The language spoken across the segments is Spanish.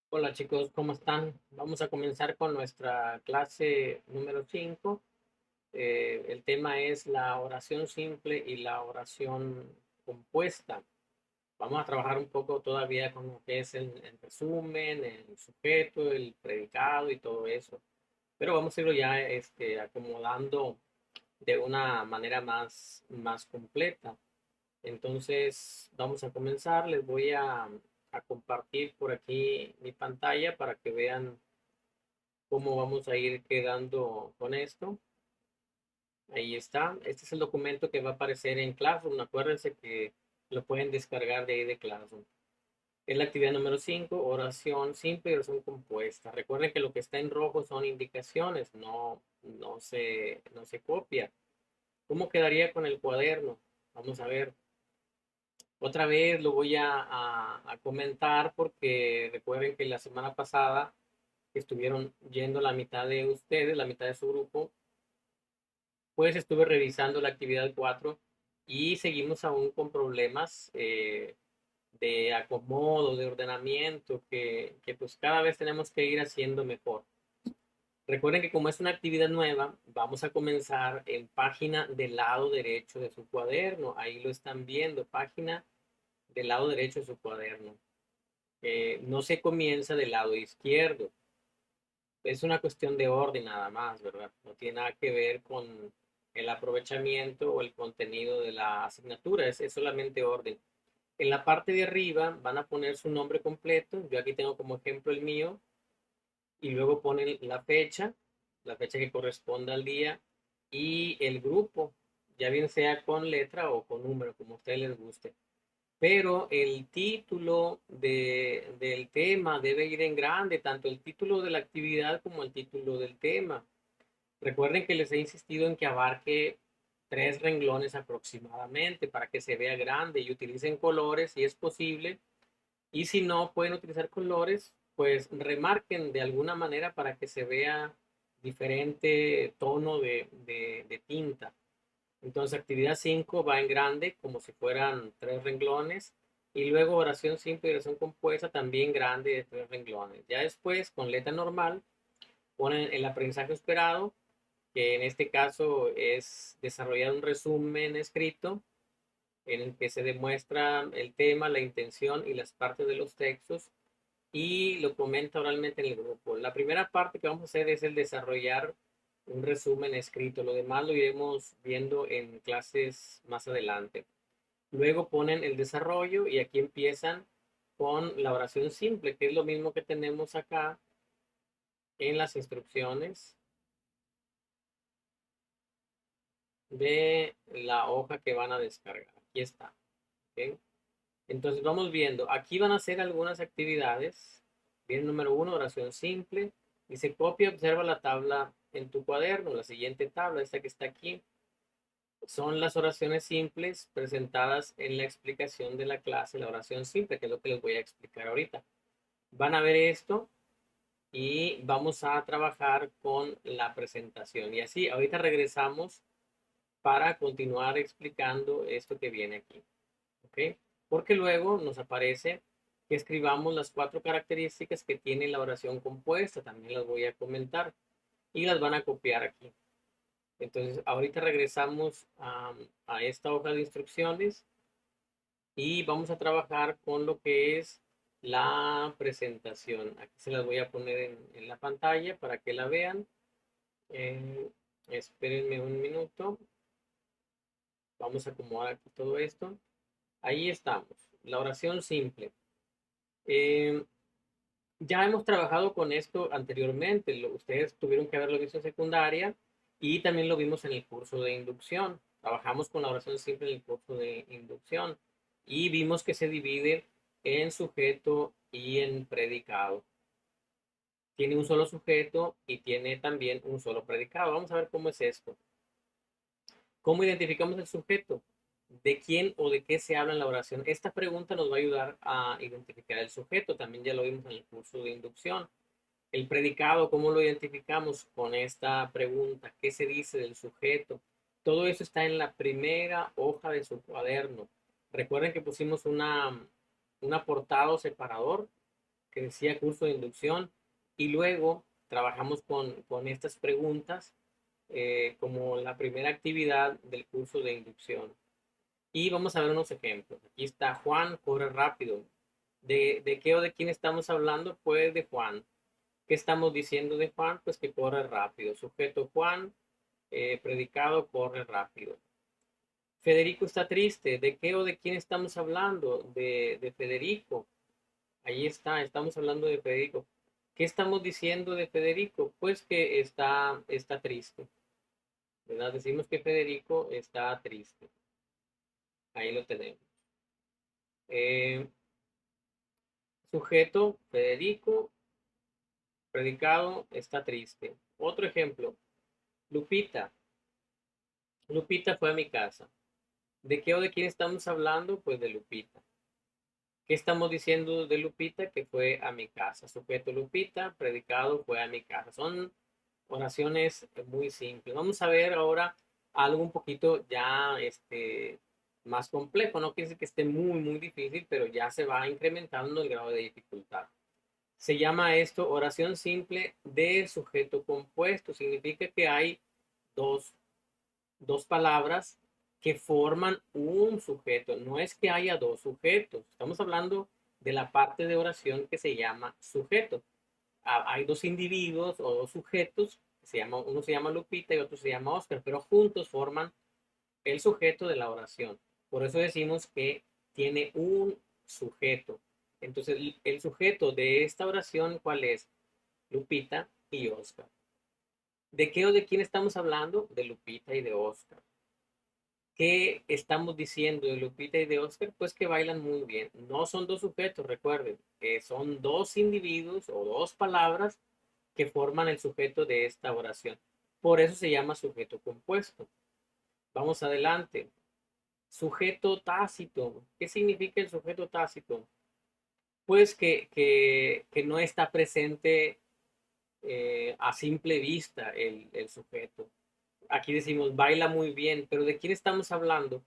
Hola chicos, ¿cómo están? Vamos a comenzar con nuestra clase número 5. El tema es la oración simple y la oración compuesta. Vamos a trabajar un poco todavía con lo que es el resumen, el sujeto, el predicado y todo eso. Pero vamos a irlo ya acomodando de una manera más completa. Entonces, vamos a comenzar. Les voy a compartir por aquí mi pantalla para que vean cómo vamos a ir quedando con esto. Ahí está. Este es el documento que va a aparecer en Classroom. Acuérdense que lo pueden descargar de ahí de Classroom. Es la actividad número 5, oración simple y oración compuesta. Recuerden que lo que está en rojo son indicaciones, no se copia. ¿Cómo quedaría con el cuaderno? Vamos a ver. Otra vez lo voy a comentar porque recuerden que la semana pasada estuvieron yendo la mitad de ustedes, la mitad de su grupo, pues estuve revisando la actividad 4 y seguimos aún con problemas de acomodo, de ordenamiento, que pues cada vez tenemos que ir haciendo mejor. Recuerden que como es una actividad nueva, vamos a comenzar en página del lado derecho de su cuaderno. Ahí lo están viendo, página del lado derecho de su cuaderno. No se comienza del lado izquierdo. Es una cuestión de orden nada más, ¿verdad? No tiene nada que ver con el aprovechamiento o el contenido de la asignatura, es solamente orden. En la parte de arriba van a poner su nombre completo, yo aquí tengo como ejemplo el mío, y luego ponen la fecha que corresponda al día, y el grupo, ya bien sea con letra o con número, como a ustedes les guste. Pero el título del tema debe ir en grande, tanto el título de la actividad como el título del tema. Recuerden que les he insistido en que abarque 3 renglones aproximadamente para que se vea grande y utilicen colores si es posible. Y si no pueden utilizar colores, pues remarquen de alguna manera para que se vea diferente tono de tinta. Entonces, actividad 5 va en grande, como si fueran 3 renglones. Y luego oración simple y oración compuesta también grande de 3 renglones. Ya después, con letra normal, ponen el aprendizaje esperado, que en este caso es desarrollar un resumen escrito en el que se demuestra el tema, la intención y las partes de los textos y lo comenta oralmente en el grupo. La primera parte que vamos a hacer es el desarrollar un resumen escrito. Lo demás lo iremos viendo en clases más adelante. Luego ponen el desarrollo y aquí empiezan con la oración simple, que es lo mismo que tenemos acá en las instrucciones de la hoja que van a descargar. Aquí está. ¿Ok? Entonces vamos viendo. Aquí van a hacer algunas actividades. Bien, número 1, oración simple. Dice, copia, observa la tabla en tu cuaderno. La siguiente tabla, esta que está aquí, son las oraciones simples presentadas en la explicación de la clase, la oración simple, que es lo que les voy a explicar ahorita. Van a ver esto y vamos a trabajar con la presentación. Y así, ahorita regresamos para continuar explicando esto que viene aquí. ¿Ok? Porque luego nos aparece que escribamos las 4 características que tiene la oración compuesta. También las voy a comentar y las van a copiar aquí. Entonces, ahorita regresamos a esta hoja de instrucciones y vamos a trabajar con lo que es la presentación. Aquí se las voy a poner en la pantalla para que la vean. Eh, Espérenme un minuto. Vamos a acomodar aquí todo esto. Ahí estamos. La oración simple. Eh, ya hemos trabajado con esto anteriormente. Ustedes tuvieron que haberlo visto en secundaria y también lo vimos en el curso de inducción. Trabajamos con la oración simple en el curso de inducción y vimos que se divide en sujeto y en predicado. Tiene un solo sujeto y tiene también un solo predicado. Vamos a ver cómo es esto. ¿Cómo identificamos el sujeto? ¿De quién o de qué se habla en la oración? Esta pregunta nos va a ayudar a identificar el sujeto. También ya lo vimos en el curso de inducción. El predicado, ¿cómo lo identificamos? Con esta pregunta, ¿qué se dice del sujeto? Todo eso está en la primera hoja de su cuaderno. Recuerden que pusimos una portada o separador que decía curso de inducción, y luego trabajamos con estas preguntas como la primera actividad del curso de inducción. Y vamos a ver unos ejemplos. Aquí está Juan, corre rápido. ¿De qué o de quién estamos hablando? Pues de Juan. ¿Qué estamos diciendo de Juan? Pues que corre rápido. Sujeto Juan, predicado corre rápido. Federico está triste. ¿De qué o de quién estamos hablando? De Federico. Ahí está, estamos hablando de Federico. ¿Qué estamos diciendo de Federico? Pues que está triste, ¿verdad? Decimos que Federico está triste. Ahí lo tenemos. Eh, Sujeto, Federico, predicado, está triste. Otro ejemplo, Lupita. Lupita fue a mi casa. ¿De qué o de quién estamos hablando? Pues de Lupita. ¿Qué estamos diciendo de Lupita? Que fue a mi casa. Sujeto Lupita, predicado fue a mi casa. Son oraciones muy simples. Vamos a ver ahora algo un poquito ya más complejo. No quiere decir que esté muy difícil, pero ya se va incrementando el grado de dificultad. Se llama esto oración simple de sujeto compuesto. Significa que hay dos, dos palabras que forman un sujeto. No es que haya dos sujetos. Estamos hablando de la parte de oración que se llama sujeto. Hay dos individuos o dos sujetos, uno se llama Lupita y otro se llama Oscar, pero juntos forman el sujeto de la oración. Por eso decimos que tiene un sujeto. Entonces, el sujeto de esta oración, ¿cuál es? Lupita y Oscar. ¿De qué o de quién estamos hablando? De Lupita y de Oscar. ¿Qué estamos diciendo de Lupita y de Oscar? Pues que bailan muy bien. No son dos sujetos, recuerden, que son dos individuos o dos palabras que forman el sujeto de esta oración. Por eso se llama sujeto compuesto. Vamos adelante. Sujeto tácito. ¿Qué significa el sujeto tácito? Pues que no está presente a simple vista el sujeto. Aquí decimos baila muy bien, pero ¿de quién estamos hablando?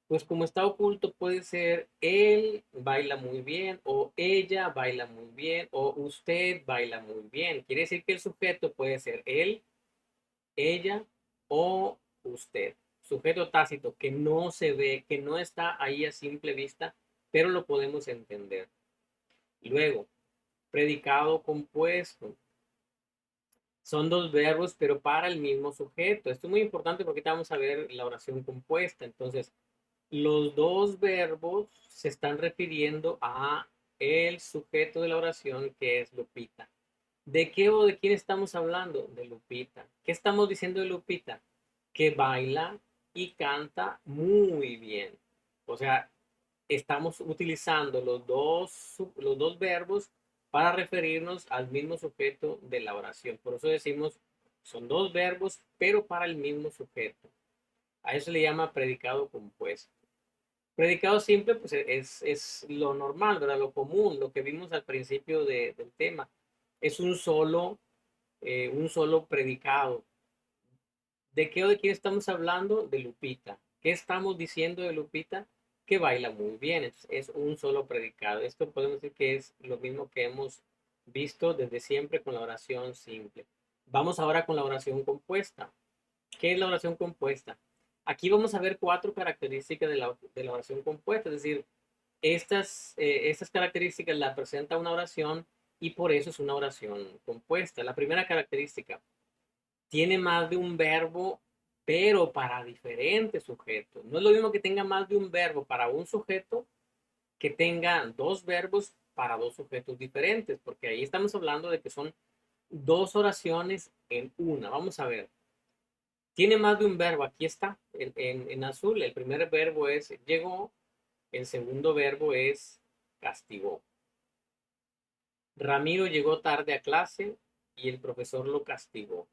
Pues como está oculto puede ser él baila muy bien o ella baila muy bien o usted baila muy bien. Quiere decir que el sujeto puede ser él, ella o usted. Sujeto tácito que no se ve, que no está ahí a simple vista, pero lo podemos entender. Luego, predicado compuesto. Son dos verbos, pero para el mismo sujeto. Esto es muy importante porque vamos a ver la oración compuesta. Entonces, los dos verbos se están refiriendo a el sujeto de la oración que es Lupita. ¿De qué o de quién estamos hablando? De Lupita. ¿Qué estamos diciendo de Lupita? Que baila y canta muy bien. O sea, estamos utilizando los dos verbos para referirnos al mismo sujeto de la oración. Por eso decimos, son dos verbos, pero para el mismo sujeto. A eso le llama predicado compuesto. Predicado simple, pues es lo normal, ¿verdad? Lo común, lo que vimos al principio del tema. Es un solo predicado. ¿De qué o de quién estamos hablando? De Lupita. ¿Qué estamos diciendo de Lupita? Que baila muy bien. Es un solo predicado. Esto podemos decir que es lo mismo que hemos visto desde siempre con la oración simple. Vamos ahora con la oración compuesta. ¿Qué es la oración compuesta? Aquí vamos a ver cuatro características de la oración compuesta, es decir, estas características la presenta una oración y por eso es una oración compuesta. La primera característica, tiene más de un verbo, pero para diferentes sujetos. No es lo mismo que tenga más de un verbo para un sujeto que tenga dos verbos para dos sujetos diferentes, porque ahí estamos hablando de que son dos oraciones en una. Vamos a ver. Tiene más de un verbo, aquí está, en azul. El primer verbo es llegó, el segundo verbo es castigó. Ramiro llegó tarde a clase y el profesor lo castigó.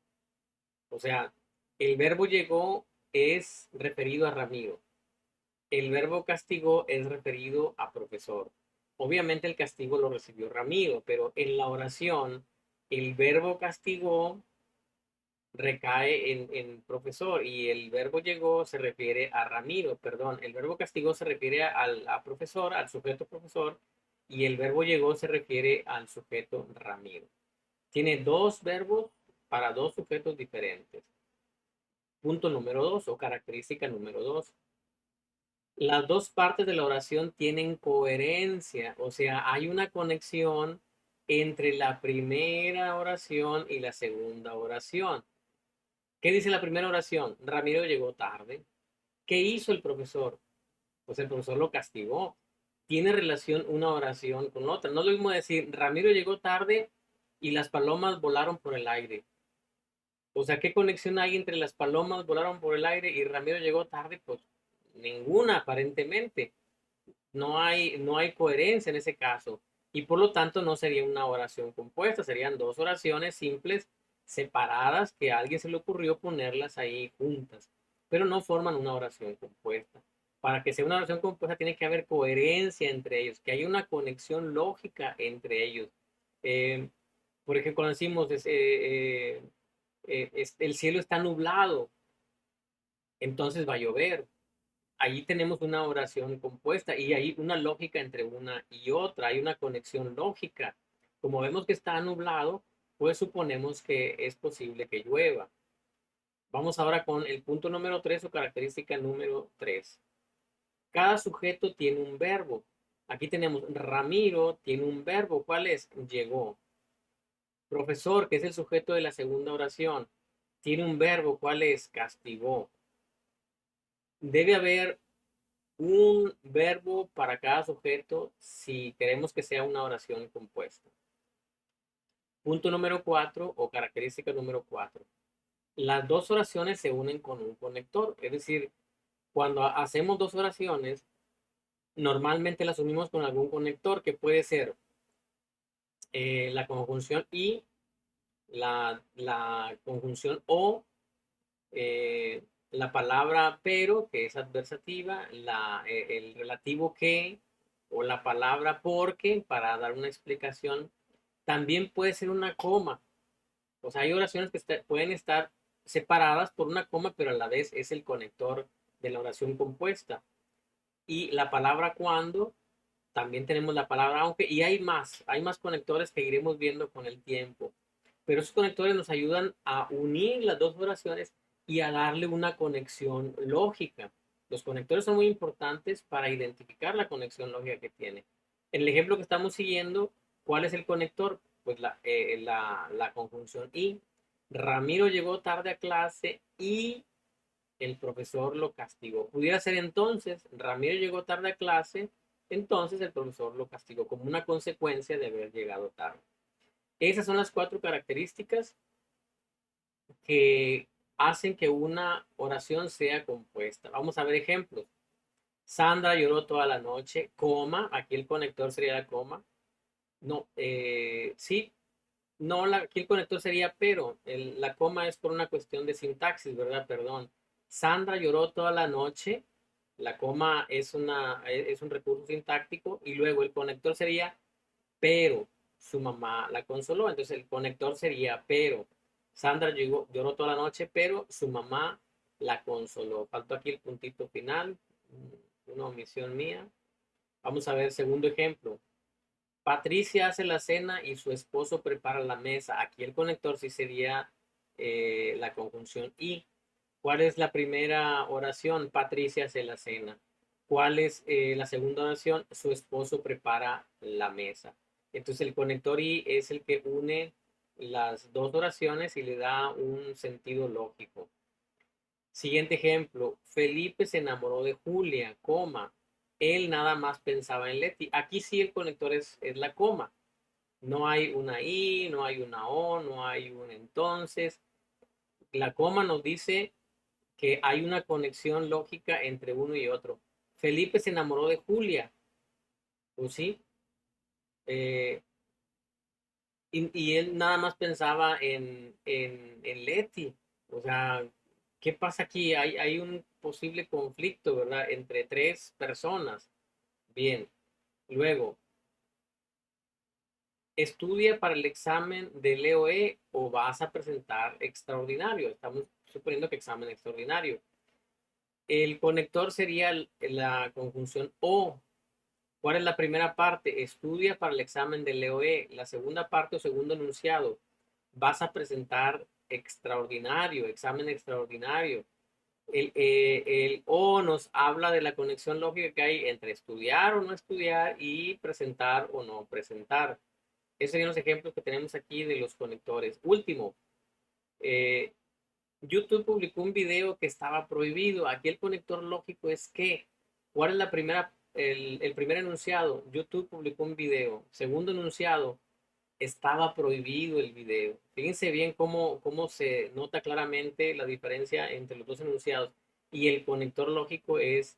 O sea, el verbo llegó es referido a Ramiro. El verbo castigó es referido a profesor. Obviamente el castigo lo recibió Ramiro, pero en la oración el verbo castigó recae en profesor y el verbo llegó se refiere a Ramiro, perdón, el verbo castigó se refiere a profesor, al sujeto profesor y el verbo llegó se refiere al sujeto Ramiro. Tiene dos verbos para dos sujetos diferentes. Punto número 2 o característica número 2. Las dos partes de la oración tienen coherencia, o sea, hay una conexión entre la primera oración y la segunda oración. ¿Qué dice la primera oración? Ramiro llegó tarde. ¿Qué hizo el profesor? Pues el profesor lo castigó. Tiene relación una oración con otra. No es lo mismo decir, Ramiro llegó tarde y las palomas volaron por el aire. O sea, ¿qué conexión hay entre las palomas volaron por el aire y Ramiro llegó tarde? Pues ninguna, aparentemente. No hay coherencia en ese caso. Y por lo tanto no sería una oración compuesta, serían dos oraciones simples, separadas, que a alguien se le ocurrió ponerlas ahí juntas, pero no forman una oración compuesta. Para que sea una oración compuesta tiene que haber coherencia entre ellos, que haya una conexión lógica entre ellos. Eh, por ejemplo, cuando decimos el cielo está nublado, entonces va a llover. Ahí tenemos una oración compuesta y hay una lógica entre una y otra, hay una conexión lógica. Como vemos que está nublado, pues suponemos que es posible que llueva. Vamos ahora con el punto número 3 o característica número 3. Cada sujeto tiene un verbo. Aquí tenemos Ramiro, tiene un verbo. ¿Cuál es? Llegó. Profesor, que es el sujeto de la segunda oración, tiene un verbo. ¿Cuál es? Castigó. Debe haber un verbo para cada sujeto si queremos que sea una oración compuesta. Punto número 4 o característica número 4. Las dos oraciones se unen con un conector. Es decir, cuando hacemos dos oraciones, normalmente las unimos con algún conector que puede ser la conjunción y, la conjunción o, la palabra pero, que es adversativa, el relativo que, o la palabra porque, para dar una explicación. También puede ser una coma. O sea, hay oraciones que pueden estar separadas por una coma, pero a la vez es el conector de la oración compuesta. Y la palabra cuando, también tenemos la palabra aunque, y hay más conectores que iremos viendo con el tiempo. Pero esos conectores nos ayudan a unir las dos oraciones y a darle una conexión lógica. Los conectores son muy importantes para identificar la conexión lógica que tiene. En el ejemplo que estamos siguiendo, ¿cuál es el conector? Pues la conjunción y. Ramiro llegó tarde a clase y el profesor lo castigó. Pudiera ser entonces, Ramiro llegó tarde a clase, entonces el profesor lo castigó como una consecuencia de haber llegado tarde. Esas son las cuatro características que hacen que una oración sea compuesta. Vamos a ver ejemplos. Sandra lloró toda la noche, coma, aquí el conector sería la coma. No, sí, no, aquí el conector sería pero, la coma es por una cuestión de sintaxis, ¿verdad? Perdón. Sandra lloró toda la noche, la coma es un recurso sintáctico y luego el conector sería pero su mamá la consoló. Entonces el conector sería pero. Sandra lloró toda la noche, pero su mamá la consoló. Faltó aquí el puntito final, una omisión mía. Vamos a ver, segundo ejemplo. Patricia hace la cena y su esposo prepara la mesa. Aquí el conector sí sería la conjunción y. ¿Cuál es la primera oración? Patricia hace la cena. ¿Cuál es la segunda oración? Su esposo prepara la mesa. Entonces el conector y es el que une las dos oraciones y le da un sentido lógico. Siguiente ejemplo. Felipe se enamoró de Julia, coma. Él nada más pensaba en Leti. Aquí sí el conector es la coma. No hay una i, no hay una o, no hay un entonces. La coma nos dice que hay una conexión lógica entre uno y otro. Felipe se enamoró de Julia, ¿o sí? Eh, y él nada más pensaba en Leti. O sea, ¿qué pasa aquí? Hay un posible conflicto, ¿verdad? Entre tres personas. Bien. Luego, estudia para el examen del EOE o vas a presentar extraordinario. Estamos suponiendo que examen extraordinario. El conector sería la conjunción o. ¿Cuál es la primera parte? Estudia para el examen del EOE. La segunda parte o segundo enunciado, vas a presentar extraordinario, examen extraordinario. El O nos habla de la conexión lógica que hay entre estudiar o no estudiar y presentar o no presentar. Esos serían los ejemplos que tenemos aquí de los conectores. Último, eh, YouTube publicó un video que estaba prohibido. Aquí el conector lógico es que, ¿cuál es el primer enunciado? YouTube publicó un video. Segundo enunciado, estaba prohibido el video. Fíjense bien cómo se nota claramente la diferencia entre los dos enunciados. Y el conector lógico es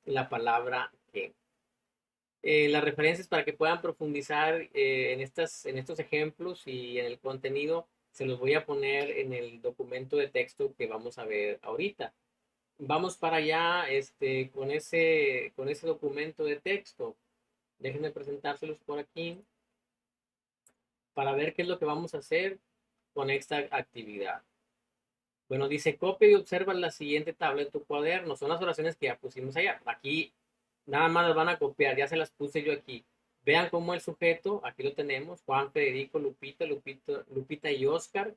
la palabra que. Las referencias para que puedan profundizar en estos ejemplos y en el contenido se los voy a poner en el documento de texto que vamos a ver ahorita. Vamos para allá con ese documento de texto. Déjenme presentárselos por aquí para ver qué es lo que vamos a hacer con esta actividad. Bueno, dice copia y observa la siguiente tabla en tu cuaderno. Son las oraciones que ya pusimos allá. Aquí nada más las van a copiar, ya se las puse yo aquí. Vean cómo el sujeto, aquí lo tenemos, Juan, Federico, Lupita y Oscar.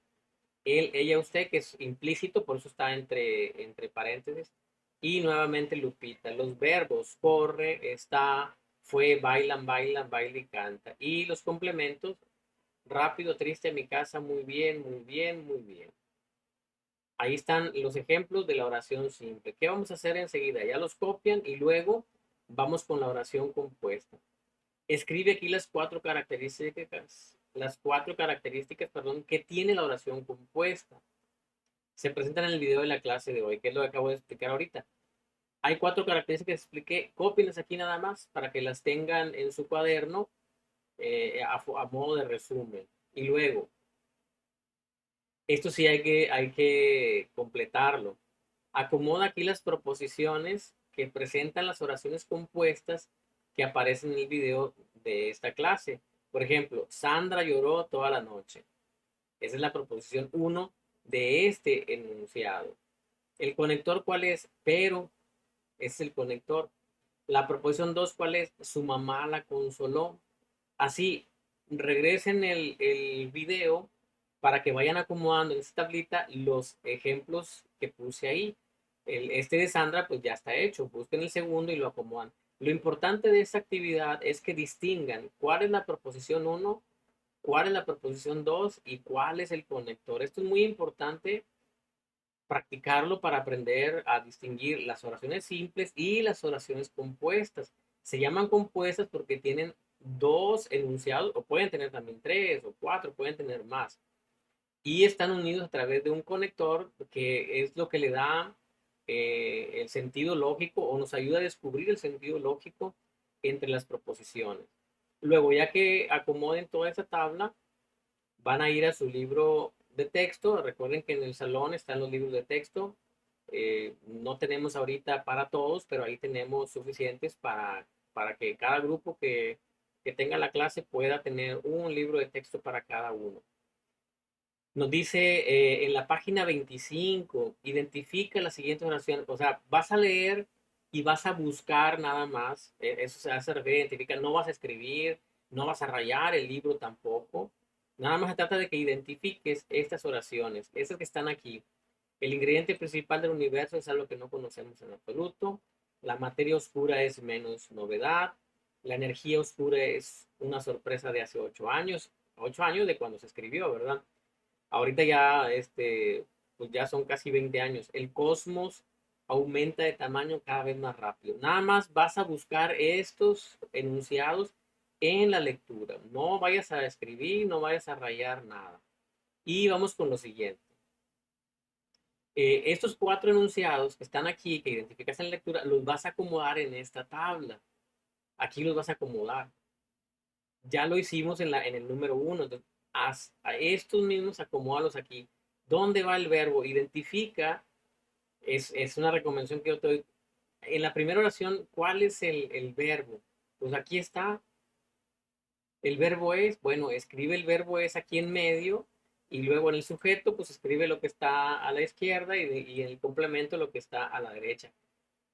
Él, ella, usted, que es implícito, por eso está entre paréntesis. Y nuevamente Lupita. Los verbos, corre, está, fue, bailan, baila y canta. Y los complementos, rápido, triste, a mi casa, muy bien, muy bien, muy bien. Ahí están los ejemplos de la oración simple. ¿Qué vamos a hacer enseguida? Ya los copian y luego vamos con la oración compuesta. Escribe aquí las cuatro características, que tiene la oración compuesta. Se presentan en el video de la clase de hoy, que es lo que acabo de explicar ahorita. Hay cuatro características que expliqué. Cópienlas aquí nada más para que las tengan en su cuaderno a modo de resumen. Y luego, esto sí hay que completarlo. Acomoda aquí las proposiciones que presentan las oraciones compuestas que aparecen en el video de esta clase. Por ejemplo, Sandra lloró toda la noche. Esa es la proposición uno de este enunciado. ¿El conector cuál es? Pero es el conector. La proposición 2, ¿cuál es? Su mamá la consoló. Así, regresen el video para que vayan acomodando en esta tablita los ejemplos que puse ahí. Este de Sandra pues ya está hecho. Busquen el segundo y lo acomodan. Lo importante de esta actividad es que distingan cuál es la proposición uno, cuál es la proposición 2 y cuál es el conector. Esto es muy importante practicarlo para aprender a distinguir las oraciones simples y las oraciones compuestas. Se llaman compuestas porque tienen dos enunciados, o pueden tener también tres o cuatro, pueden tener más. Y están unidos a través de un conector que es lo que le da el sentido lógico o nos ayuda a descubrir el sentido lógico entre las proposiciones. Luego, ya que acomoden toda esta tabla, van a ir a su libro de texto. Recuerden que en el salón están los libros de texto. No tenemos ahorita para todos, pero ahí tenemos suficientes para que cada grupo que tenga la clase pueda tener un libro de texto para cada uno. Nos dice en la página 25, identifica la siguiente oración. O sea, vas a leer y vas a buscar nada más. Eso se hace referir, identifica, no vas a escribir, no vas a rayar el libro tampoco. Nada más se trata de que identifiques estas oraciones, esas que están aquí. El ingrediente principal del universo es algo que no conocemos en absoluto. La materia oscura es menos novedad. La energía oscura es una sorpresa de hace 8 años. 8 años de cuando se escribió, ¿verdad? Ahorita ya, pues ya son casi 20 años. El cosmos aumenta de tamaño cada vez más rápido. Nada más vas a buscar estos enunciados en la lectura. No vayas a escribir, no vayas a rayar nada. Y vamos con lo siguiente. Estos cuatro enunciados que están aquí, que identificas en la lectura, los vas a acomodar en esta tabla. Aquí los vas a acomodar. Ya lo hicimos en el número uno. Entonces, haz a estos mismos, acomódalos aquí. ¿Dónde va el verbo? Identifica, es una recomendación que yo te doy. En la primera oración, ¿cuál es el verbo? Pues aquí está. El verbo es, bueno, escribe el verbo es aquí en medio y luego en el sujeto, pues escribe lo que está a la izquierda y el complemento lo que está a la derecha.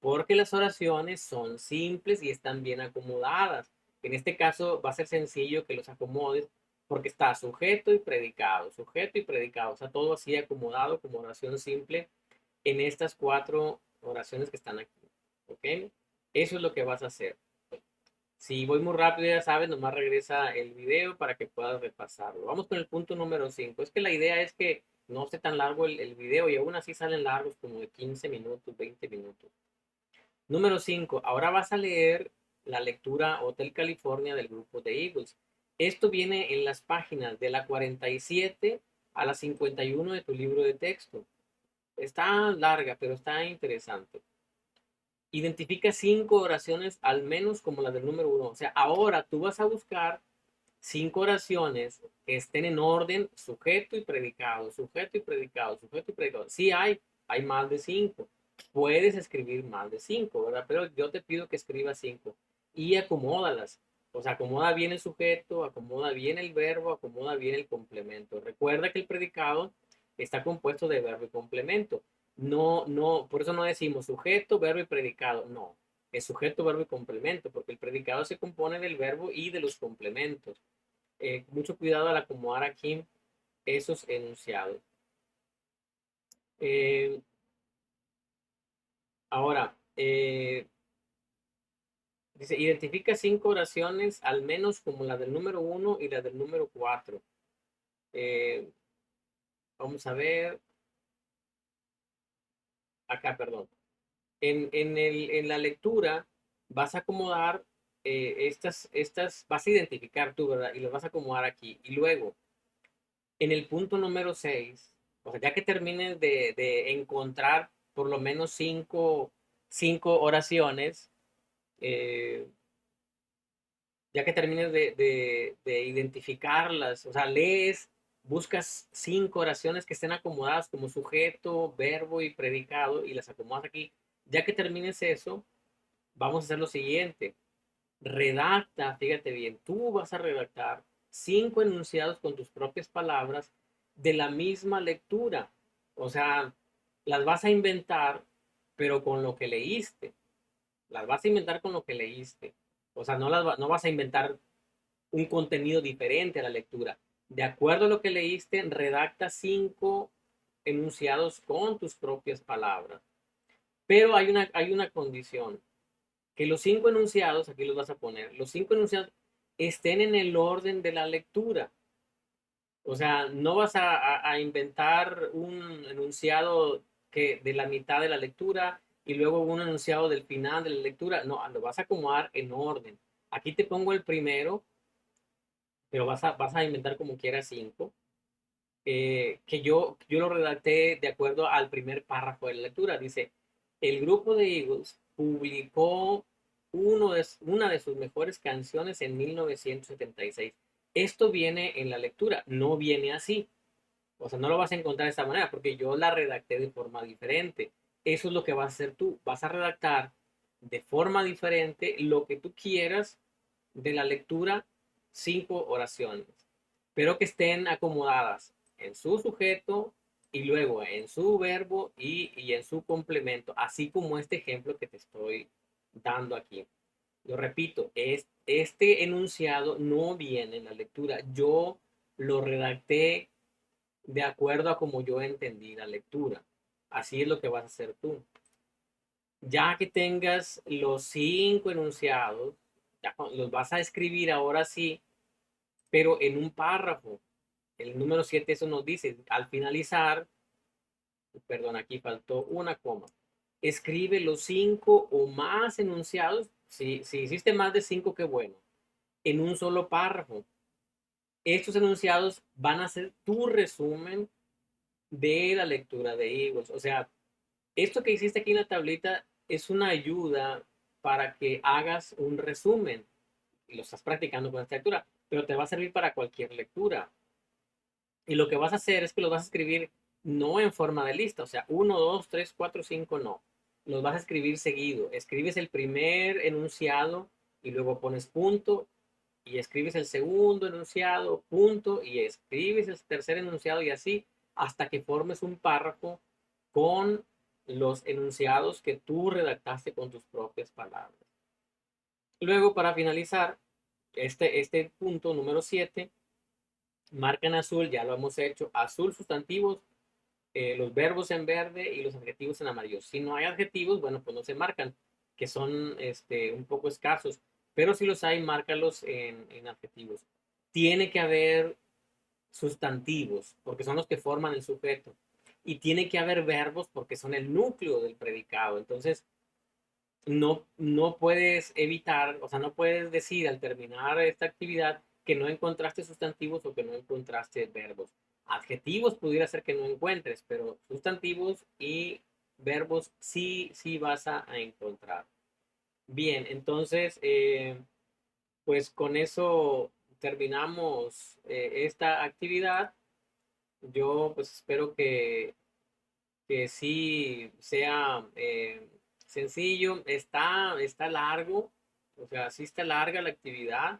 porque las oraciones son simples y están bien acomodadas. En este caso va a ser sencillo que los acomodes porque está sujeto y predicado, o sea, todo así acomodado como oración simple en estas cuatro oraciones que están aquí, ¿ok? Eso es lo que vas a hacer. Si voy muy rápido, ya sabes, nomás regresa el video para que puedas repasarlo. Vamos con el punto número 5. Es que la idea es que no esté tan largo el video y aún así salen largos como de 15 minutos, 20 minutos. Número 5. Ahora vas a leer la lectura Hotel California del grupo de Eagles. Esto viene en las páginas de la 47 a la 51 de tu libro de texto. Está larga, pero está interesante. Identifica 5 oraciones al menos como la del número 1. O sea, ahora tú vas a buscar 5 oraciones que estén en orden sujeto y predicado, sujeto y predicado, sujeto y predicado. Sí hay más de 5. Puedes escribir más de 5, ¿verdad? Pero yo te pido que escribas 5 y acomódalas. O sea, acomoda bien el sujeto, acomoda bien el verbo, acomoda bien el complemento. Recuerda que el predicado está compuesto de verbo y complemento. No, por eso no decimos sujeto, verbo y predicado. No, es sujeto, verbo y complemento, porque el predicado se compone del verbo y de los complementos. Mucho cuidado al acomodar aquí esos enunciados. Eh, ahora, dice, identifica 5 oraciones, al menos como la del número 1 y la del número 4. Eh, vamos a ver, acá, perdón. En la lectura vas a acomodar vas a identificar tú, ¿verdad? Y las vas a acomodar aquí. Y luego, en el punto número 6, o sea, ya que termines de encontrar por lo menos cinco oraciones, eh, ya que termines de identificarlas, o sea, lees, buscas 5 oraciones que estén acomodadas como sujeto, verbo y predicado y las acomodas aquí. Ya que termines eso, vamos a hacer lo siguiente. Redacta, fíjate bien, tú vas a redactar 5 enunciados con tus propias palabras de la misma lectura. O sea, las vas a inventar, pero con lo que leíste. Las vas a inventar con lo que leíste. O sea, no vas a inventar un contenido diferente a la lectura. De acuerdo a lo que leíste, redacta 5 enunciados con tus propias palabras. Pero hay una condición que los 5 enunciados, aquí los vas a poner, los 5 enunciados estén en el orden de la lectura. O sea, no vas a inventar un enunciado que de la mitad de la lectura y luego un enunciado del final de la lectura. No, lo vas a acomodar en orden. Aquí te pongo el primero, pero vas a inventar como quieras 5. Que yo lo redacté de acuerdo al primer párrafo de la lectura. Dice, el grupo de Eagles publicó una de sus mejores canciones en 1976. Esto viene en la lectura, no viene así. O sea, no lo vas a encontrar de esta manera porque yo la redacté de forma diferente. Eso es lo que vas a hacer tú. Vas a redactar de forma diferente lo que tú quieras de la lectura, 5 oraciones, pero que estén acomodadas en su sujeto y luego en su verbo y en su complemento, así como este ejemplo que te estoy dando aquí. Lo repito, este enunciado no viene en la lectura. Yo lo redacté de acuerdo a como yo entendí la lectura. Así es lo que vas a hacer tú. Ya que tengas los 5 enunciados, ya los vas a escribir ahora sí, pero en un párrafo. El número 7 eso nos dice, al finalizar, perdón, aquí faltó una coma. Escribe los 5 o más enunciados, si hiciste más de 5, qué bueno, en un solo párrafo. Estos enunciados van a ser tu resumen de la lectura de Eagles. O sea, esto que hiciste aquí en la tablita es una ayuda para que hagas un resumen y lo estás practicando con esta lectura, pero te va a servir para cualquier lectura. Y lo que vas a hacer es que los vas a escribir no en forma de lista, o sea, 1, 2, 3, 4, 5, no. Los vas a escribir seguido. Escribes el primer enunciado y luego pones punto y escribes el segundo enunciado, punto, y escribes el tercer enunciado y así hasta que formes un párrafo con los enunciados que tú redactaste con tus propias palabras. Luego, para finalizar, este punto número 7, marca en azul, ya lo hemos hecho, azul sustantivos, los verbos en verde y los adjetivos en amarillo. Si no hay adjetivos, bueno, pues no se marcan, que son un poco escasos, pero si los hay, márcalos en adjetivos. Tiene que haber sustantivos, porque son los que forman el sujeto, y tiene que haber verbos porque son el núcleo del predicado. Entonces, no puedes evitar, o sea, no puedes decir al terminar esta actividad que no encontraste sustantivos o que no encontraste verbos. Adjetivos pudiera ser que no encuentres, pero sustantivos y verbos sí vas a encontrar. Bien, entonces, pues con eso terminamos esta actividad. Yo pues espero que sí sea sencillo. Está largo, o sea, sí está larga la actividad,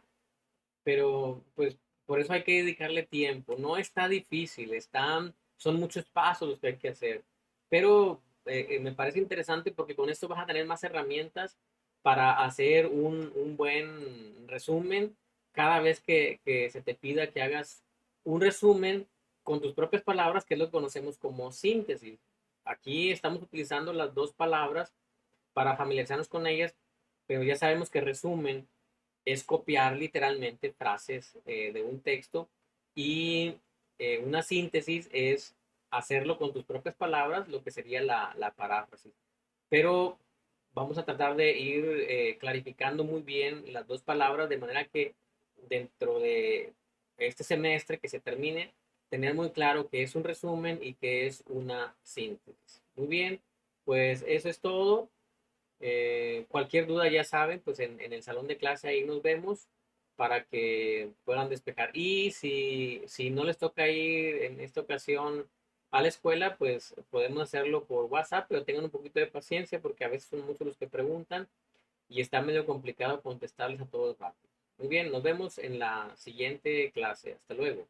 pero pues por eso hay que dedicarle tiempo. No está difícil, son muchos pasos los que hay que hacer, pero me parece interesante porque con esto vas a tener más herramientas para hacer un buen resumen cada vez que se te pida que hagas un resumen con tus propias palabras, que es lo que conocemos como síntesis. Aquí estamos utilizando las dos palabras para familiarizarnos con ellas, pero ya sabemos que resumen es copiar literalmente frases de un texto, y una síntesis es hacerlo con tus propias palabras, lo que sería la paráfrasis. Pero vamos a tratar de ir clarificando muy bien las dos palabras, de manera que dentro de este semestre que se termine, tener muy claro qué es un resumen y qué es una síntesis. Muy bien, pues eso es todo. Cualquier duda ya saben, pues en el salón de clase ahí nos vemos para que puedan despejar. Y si no les toca ir en esta ocasión a la escuela, pues podemos hacerlo por WhatsApp, pero tengan un poquito de paciencia porque a veces son muchos los que preguntan y está medio complicado contestarles a todos rápido. Muy bien, nos vemos en la siguiente clase. Hasta luego.